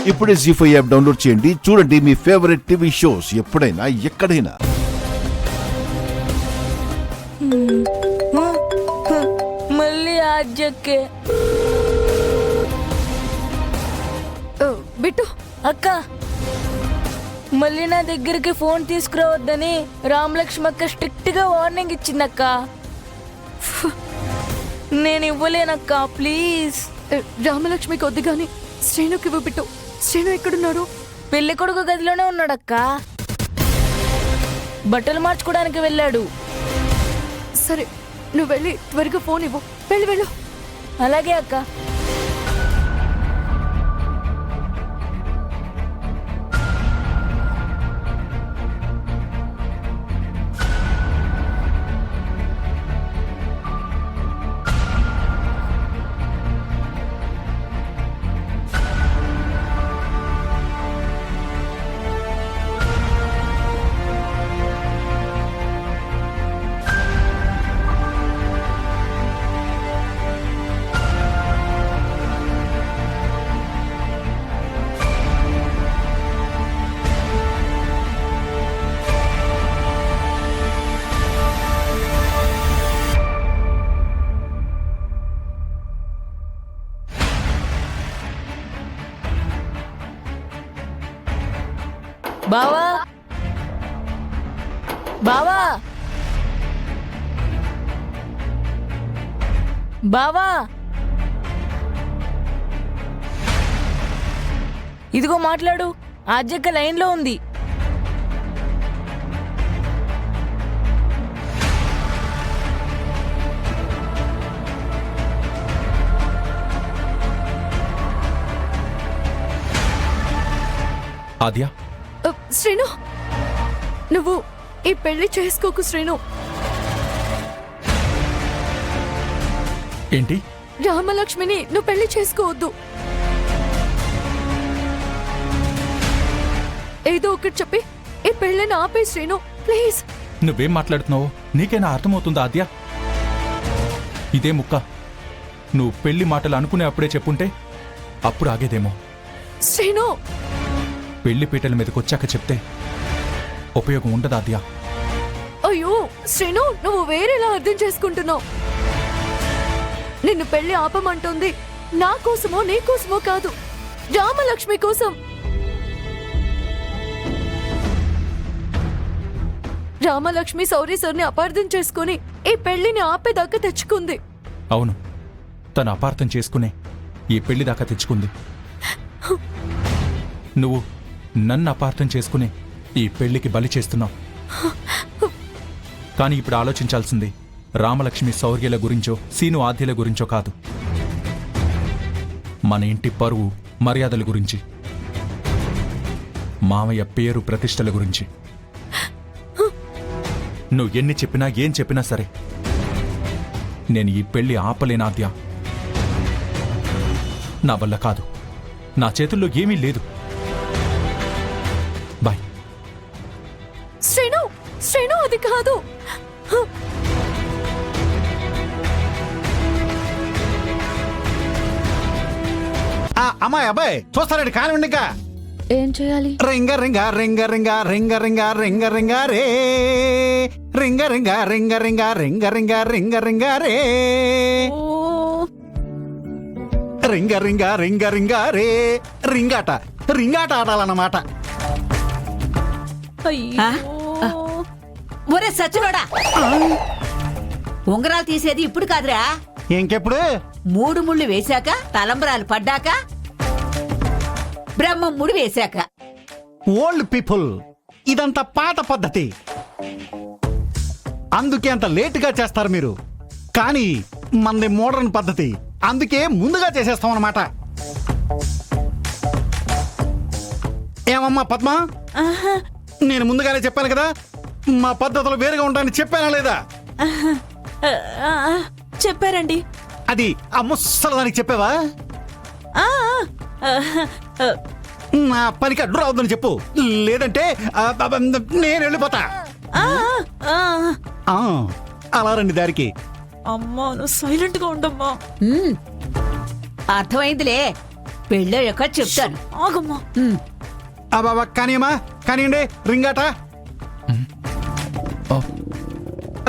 ఇప్పుడే జీ5 app download చేయండి. చూడండి మీ ఫేవరెట్ టీవీ షోస్ ఎప్పుడైనా ఎక్కడైనా. మళ్ళీ ఆజ్జక్కే. బిట్టు అక్క, మళ్ళీ నా దగ్గరికి ఫోన్ తీసుకురావద్దని రామలక్ష్మక్క స్ట్రిక్ట్ గా వార్నింగ్ ఇచ్చిందక్క. నేను ఇవ్వలేనక్క, ప్లీజ్. రామలక్ష్మికి వద్దు గాని శ్రీనుకి ఇవ్వు బిట్టు. శ్రీను ఎక్కడున్నాడు? పెళ్లి కొడుకు గదిలోనే ఉన్నాడక్క. బట్టలు మార్చుకోవడానికి వెళ్ళాడు. సరే, నువ్వు వెళ్ళి త్వరగా ఫోన్ ఇవ్వు. వెళ్ళు. అలాగే అక్క. బావా, బావా, బావా, ఇదిగో మాట్లాడు. ఆజ్జక్క లైన్లో ఉంది. ఆద్య, శ్రీను, నువ్వు ఈ పెళ్లి చేసుకోకు శ్రీను. ఏంటి? రామలక్ష్మిని నువ్వు పెళ్లి చేసుకోవద్దు. ఏదో ఒకటి చెప్పి ఈ పెళ్లిని ఆపే శ్రీను, ప్లీజ్. నువ్వేం మాట్లాడుతున్నావో నీకైనా అర్థమవుతుందా ఆద్య? ఇదే ముక్క నువ్వు పెళ్లి మాటలు అనుకునే అప్పుడే చెప్పుంటే అప్పుడు ఆగేదేమో. శ్రీను, పెళ్లి పీటల మీదకి వచ్చాక చెప్తే ఉపయోగం ఉండదు ఆద్య. అయ్యో శ్రీను, నువ్వు వేరేలా అర్థం చేసుకుంటున్నావు. నిన్ను పెళ్లి ఆపమంటుంది నా కోసమో నీ కోసమో కాదు, రామలక్ష్మి కోసం. రామలక్ష్మి సౌరీ సార్ని అపార్థం చేసుకుని ఈ పెళ్లిని ఆపేదాకా తెచ్చుకుంది. అవును, తను అపార్థం చేసుకునే ఈ పెళ్లి దాకా తెచ్చుకుంది. నువ్వు నన్ను అపార్థం చేసుకుని ఈ పెళ్లికి బలి చేస్తున్నావు. కానీ ఇప్పుడు ఆలోచించాల్సింది రామలక్ష్మి శౌర్యల గురించో సీను ఆద్యల గురించో కాదు, మన ఇంటి పరువు మర్యాదల గురించి, మామయ్య పేరు ప్రతిష్టల గురించి. నువ్వు ఎన్ని చెప్పినా ఏం చెప్పినా సరే నేను ఈ పెళ్లి ఆపలేను ఆద్య. నా వల్ల కాదు, నా చేతుల్లో ఏమీ లేదు. బాయ్. శ్రీను, శ్రీను, అది కాదు. అమ్మాయి అబ్బాయి చూస్తారండి, కానివ్వండి. ఇంకా ఏం చేయాలి? రింగ రింగ రింగ రింగ రింగ రింగ రింగ రింగ రే, రింగ రింగ రింగ రింగ రింగ రింగ రింగ రింగ రే, రింగ రింగ రింగ రింగ రే. రింగాట ఆడాలన్నమాట. ఒరే సచ్చినోడా, ఉంగరాలు తీసేది ఇప్పుడు కాదురా, ఇంకెప్పుడు? 3 ముళ్ళు వేశాక, తలంబరాలు పడ్డాక, బ్రహ్మం ముడి వేశాక. ఓల్డ్ పీపుల్, ఇదంతా పాత పద్ధతి, అందుకే అంత లేటుగా చేస్తారు మీరు. కానీ మనది మోడర్న్ పద్ధతి, అందుకే ముందుగా చేసేస్తాం అన్నమాట. ఏమమ్మా పద్మ, నేను ముందుగానే చెప్పాను కదా, మా పద్ధతులు వేరుగా ఉంటాయని చెప్పానా లేదా? చెప్పారండి. అది ఆ ముసలదానికి చెప్పావా? నా పనికి అడ్డు రావద్దని చెప్పు, లేదంటే నేను వెళ్ళిపోతా. అలా రండి దారికి. అమ్మా, నువ్వు సైలెంట్ గా ఉండమ్మా. అర్థమైందిలే, పెళ్ళయ్యాక చెప్తాను. ఆగమ్మా. అబాబా కానీయమ్మా కానివ్వండి రింగాట ఆ,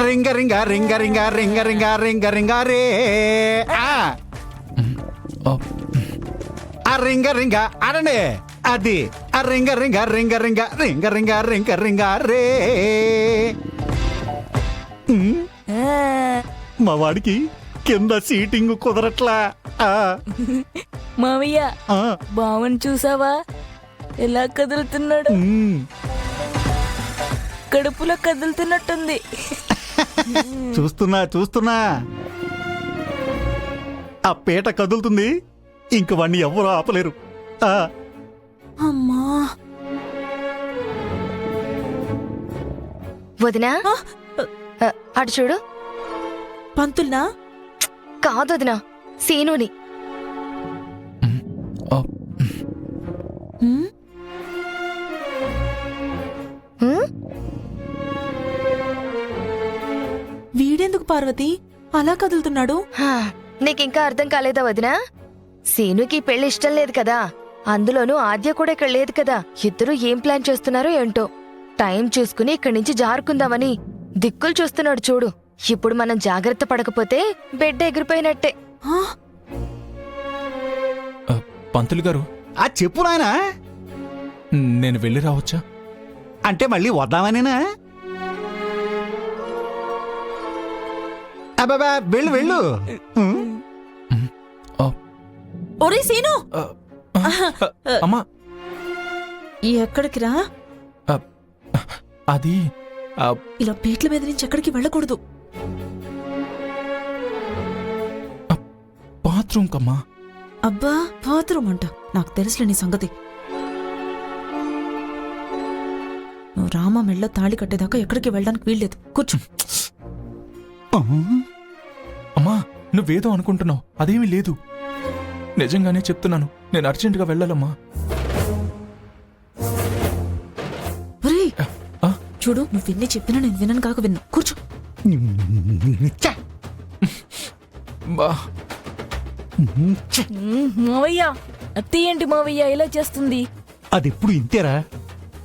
రింగ రింగ రింగ రింగ రింగ రింగ రింగ రింగ రే ఆ ఆ, ఆ రింగ రింగ ఆడండి అది ఆ రింగ రింగ రింగ రింగ రింగ రింగ రింగ రింగ రే మా వాడికి కింద సీటింగ్ కుదరట్లా ఆ, మావయ్య ఆ, బావని చూసావా ఎలా కదులుతున్నాడు? ఉమ్. కడుపులో కదులుతున్నట్టుంది. చూస్తున్నా చూస్తున్నా ఆ పీట కదులుతుంది ఇంక వాణ్ణి ఎవ్వరూ ఆపలేరు ఆ, అమ్మా. వదినా అటు చూడు. పంతుల్నా? కాదు వదినా, సీనుని. ఆ, హ్మ్? హ్మ్? వీడెందుకు పార్వతి అలా కదులుతున్నాడు? హా, నీకింకా అర్థం కాలేదా వదినా? సీనుకి పెళ్లి ఇష్టం లేదు కదా, అందులోనూ ఆద్య కూడా ఇక్కడ లేదు కదా. ఇద్దరు ఏం ప్లాన్ చేస్తున్నారో ఏంటో. టైం చూసుకుని ఇక్కడి నుంచి జారుకుందామని దిక్కులు చూస్తున్నాడు చూడు. ఇప్పుడు మనం జాగ్రత్త పడకపోతే బెడ్ ఎగిరిపోయినట్టే. ఆ? ఆ, పంతులు గారు, ఆ చెప్పు నాయనా నేను వెళ్ళి రావచ్చా? అంటే మళ్ళీ వద్దామనేనా? అబ్బాబా వెళ్ళు వెళ్ళు ఉమ్. ఆ, ఒరే సీను, ఆ, ఆ, అమ్మా, ఎక్కడికి రా? ఆ, అది ఆ, ఇలా పీట్ల మీద నుంచి ఎక్కడికి వెళ్ళకూడదు. బాత్రూమ్ కమ్మా. అబ్బా బాత్రూమ్ అంట, నాకు తెలుసులే నీ సంగతి. నువ్వు రామ మెళ్ళ తాళి కట్టేదాకా ఎక్కడికి వెళ్ళడానికి వీల్లేదు. కూర్చో. అమ్మా, నువ్వేదో అనుకుంటున్నావు, అదేమీ లేదు. నిజంగానే చెప్తున్నాను, నేను అర్జెంటుగా వెళ్ళాలమ్మా. ఒరేయ్, ఆ, చూడు, నువ్వు విన్ని చెప్పినా నేను వినను కాక విన్నా. కూర్చో. చ్చ. బా, మావయ్య అత్తి ఏంటి మావయ్య ఇలా చేస్తుంది? అదెప్పుడు ఇంతేరా,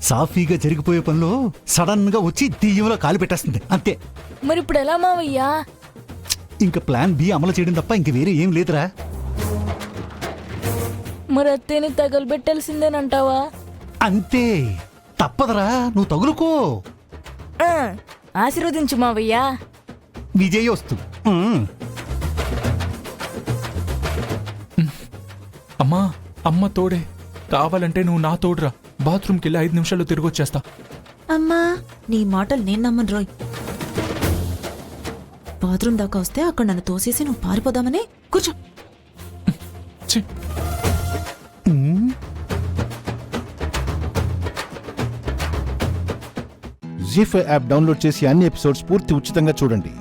సాఫీగా జరిగిపోయే పనిలో సడన్ గా వచ్చి దెయ్యంలో కాలు పెట్టేస్తుంది అంతే. మరి ఇప్పుడు ఎలా మావయ్య? ఇంకా ప్లాన్ బి అమలు చేయడం తప్ప ఇంక వేరే ఏం లేదురా. మరి అత్తేని తగలబెట్టాల్సిందేనంటావా? అంతే, తప్పదురా, నువ్వు తగులుకో. ఆ, ఆశీర్వదించు మావయ్య. విజయోస్తు. అమ్మా, అమ్మ తోడే. కావాలంటే నువ్వు నా తోడురా. బాత్రూమ్కి వెళ్ళి 5 నిమిషాల్లో తిరిగి వచ్చేస్తా. అమ్మా, నీ మాటలు నేను నమ్మను రోయ్. బాత్రూమ్ దాకా వస్తే అక్కడ నన్ను తోసేసి నువ్వు పారిపోదామని. కూర్చో. ఛీ, జీ5 యాప్ డౌన్లోడ్ చేసి అన్ని ఎపిసోడ్స్ పూర్తి ఉచితంగా చూడండి.